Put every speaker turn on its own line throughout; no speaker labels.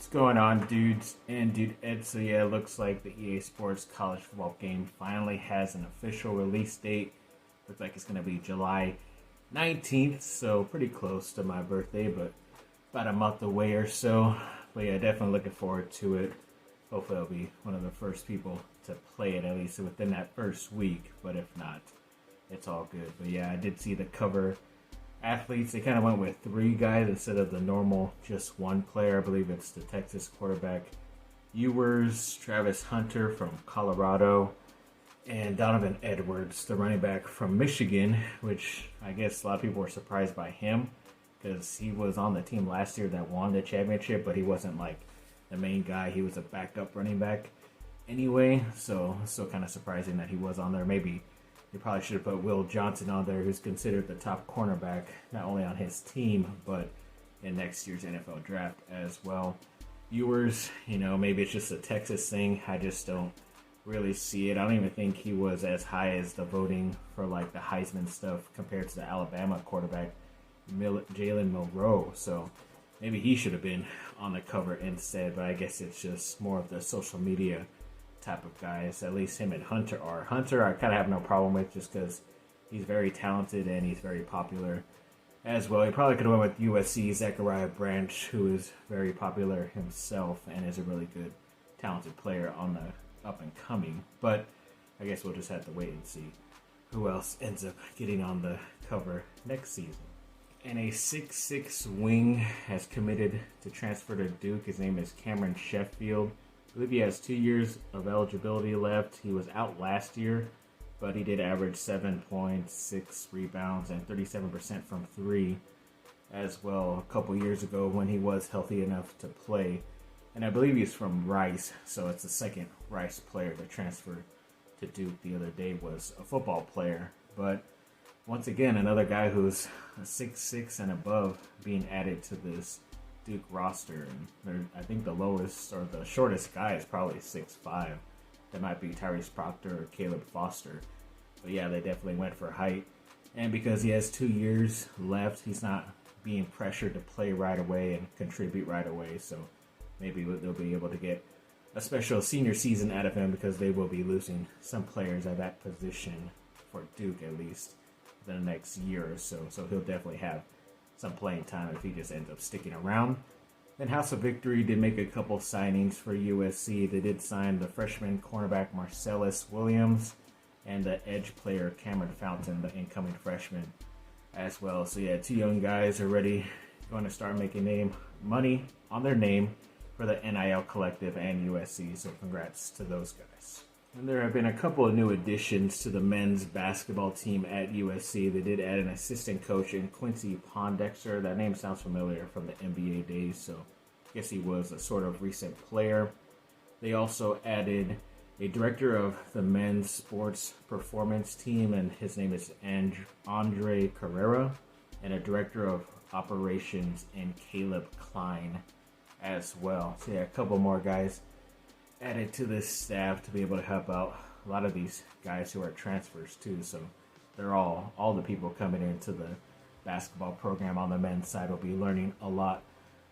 What's going on, dudes and dude Ed? So yeah, it looks like the EA Sports college football game finally has an official release date. Looks like it's going to be July 19th, so pretty close to my birthday, but about a month away or so. But yeah, definitely looking forward to it. Hopefully I'll be one of the first people to play it, at least within that first week, but if not, it's all good. But yeah, I did see the cover athletes. They kind of went with three guys instead of the normal just one player. I believe it's the Texas quarterback Ewers, Travis Hunter from Colorado, and Donovan Edwards, the running back from Michigan, which I guess a lot of people were surprised by him because he was on the team last year that won the championship, but he wasn't like the main guy. He was a backup running back anyway, so still kind of surprising that he was on there. Maybe they probably should have put Will Johnson on there, who's considered the top cornerback, not only on his team, but in next year's NFL draft as well. Ewers, maybe it's just a Texas thing. I just don't really see it. I don't even think he was as high as the voting for like the Heisman stuff compared to the Alabama quarterback, Jalen Milroe. So maybe he should have been on the cover instead, but I guess it's just more of the social media type of guys. At least him and Hunter are. Hunter I kind of have no problem with just because he's very talented and he's very popular as well. He probably could have went with USC Zachariah Branch, who is very popular himself and is a really good, talented player on the up and coming. But I guess we'll just have to wait and see who else ends up getting on the cover next season. And a 6'6" wing has committed to transfer to Duke. His name is Cameron Sheffield. I believe he has 2 years of eligibility left. He was out last year, but he did average 7 points, 6 rebounds, and 37% from three as well a couple years ago when he was healthy enough to play. And I believe he's from Rice, so it's the second Rice player to transfer to Duke. The other day was a football player, but once again, another guy who's a 6'6" and above being added to this Duke roster. And I think the lowest or the shortest guy is probably 6'5". That might be Tyrese Proctor or Caleb Foster. But yeah, they definitely went for height. And because he has 2 years left, he's not being pressured to play right away and contribute right away. So maybe they'll be able to get a special senior season out of him because they will be losing some players at that position for Duke at least the next year or so. So he'll definitely have some playing time if he just ends up sticking around. Then House of Victory did make a couple signings for USC. They did sign the freshman cornerback Marcellus Williams and the edge player Cameron Fountain, the incoming freshman as well. So yeah, two young guys are going to start making money on their name for the NIL Collective and USC. So congrats to those guys. And there have been a couple of new additions to the men's basketball team at USC. They did add an assistant coach in Quincy Pondexter. That name sounds familiar from the NBA days, so I guess he was a sort of recent player. They also added a director of the men's sports performance team, and his name is Andre Carrera, and a director of operations in Caleb Klein as well. So yeah, a couple more guys added to this staff to be able to help out a lot of these guys who are transfers too. So they're all the people coming into the basketball program on the men's side will be learning a lot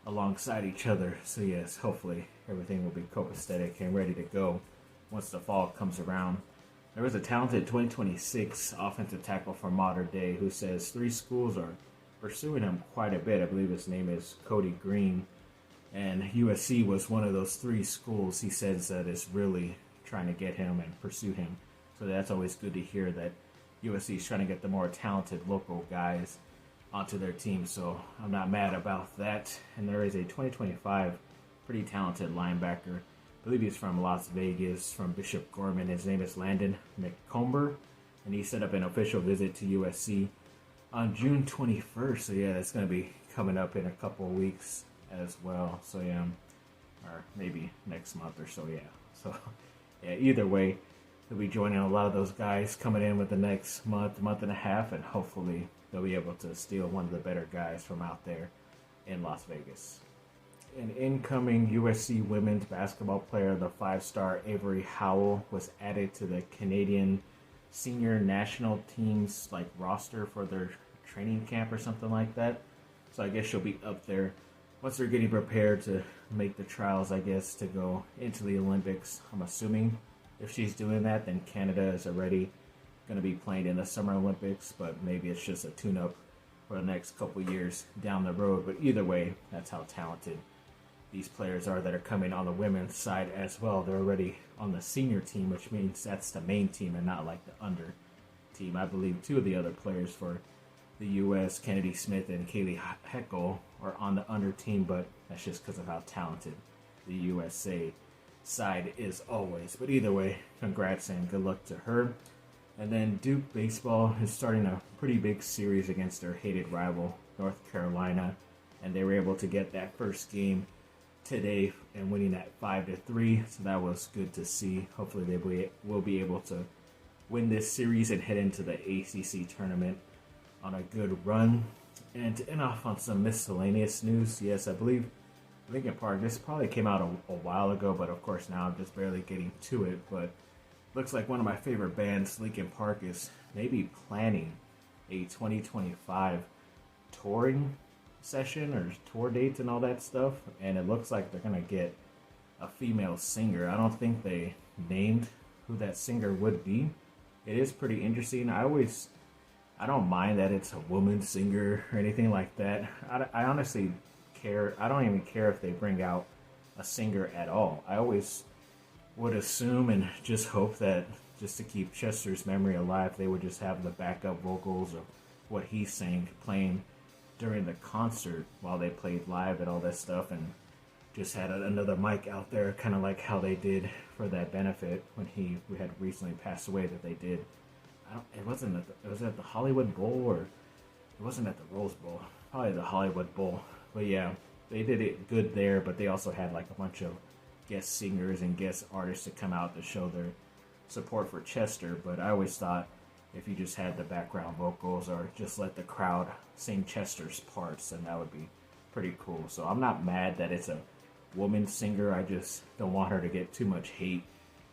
alongside each other. So yes, hopefully everything will be copacetic and ready to go once the fall comes around. There was a talented 2026 offensive tackle from Mater Dei who says 3 schools are pursuing him quite a bit. I believe his name is Cody Green. And USC was one of those 3 schools he says that is really trying to get him and pursue him. So that's always good to hear that USC is trying to get the more talented local guys onto their team. So I'm not mad about that. And there is a 2025 pretty talented linebacker. I believe he's from Las Vegas, from Bishop Gorman. His name is Landon McComber. And he set up an official visit to USC on June 21st. So yeah, that's going to be coming up in a couple of weeks as well. So yeah, or maybe next month or so. Yeah. So yeah, either way, he'll be joining a lot of those guys coming in with the next month and a half, and hopefully they'll be able to steal one of the better guys from out there in Las Vegas. An incoming USC women's basketball player, the 5-star Avery Howell, was added to the Canadian senior national team's roster for their training camp or something like that. So I guess she'll be up there once they're getting prepared to make the trials, I guess, to go into the Olympics. I'm assuming if she's doing that, then Canada is already going to be playing in the Summer Olympics, but maybe it's just a tune-up for the next couple years down the road. But either way, that's how talented these players are that are coming on the women's side as well. They're already on the senior team, which means that's the main team and not like the under team. I believe two of the other players for the U.S., Kennedy Smith and Kaylee Heckel, are on the under team, but that's just because of how talented the USA side is always. But either way, congrats and good luck to her. And then Duke baseball is starting a pretty big series against their hated rival, North Carolina, and they were able to get that first game today and winning that 5-3. So that was good to see. Hopefully they will be able to win this series and head into the ACC tournament on a good run. And to end off on some miscellaneous news, yes, I believe Linkin Park, this probably came out a while ago, but of course now I'm just barely getting to it. But looks like one of my favorite bands, Linkin Park, is maybe planning a 2025 touring session or tour dates and all that stuff. And it looks like they're going to get a female singer. I don't think they named who that singer would be. It is pretty interesting. I don't mind that it's a woman singer or anything like that. I honestly care. I don't even care if they bring out a singer at all. I always would assume and just hope that just to keep Chester's memory alive, they would just have the backup vocals of what he sang playing during the concert while they played live and all that stuff, and just had another mic out there, kind of like how they did for that benefit when we had recently passed away that they did. It wasn't it was at the Hollywood Bowl, or it wasn't at the Rose Bowl, probably the Hollywood Bowl. But yeah, they did it good there, but they also had like a bunch of guest singers and guest artists to come out to show their support for Chester. But I always thought if you just had the background vocals or just let the crowd sing Chester's parts, then that would be pretty cool. So I'm not mad that it's a woman singer. I just don't want her to get too much hate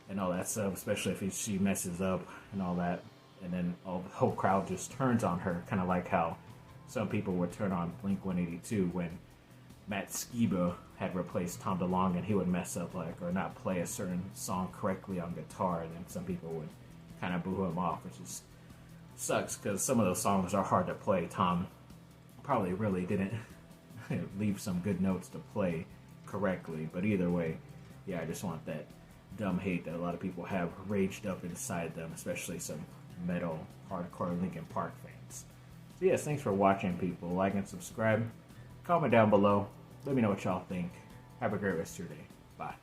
and all that stuff, especially if she messes up and all that. And then the whole crowd just turns on her, kind of like how some people would turn on Blink-182 when Matt Skiba had replaced Tom DeLonge and he would mess up or not play a certain song correctly on guitar, and then some people would kind of boo him off, which is sucks because some of those songs are hard to play. Tom probably really didn't leave some good notes to play correctly, but either way, yeah, I just want that dumb hate that a lot of people have raged up inside them, especially some metal, hardcore Linkin Park fans. So yes, thanks for watching, people. Like and subscribe. Comment down below. Let me know what y'all think. Have a great rest of your day. Bye.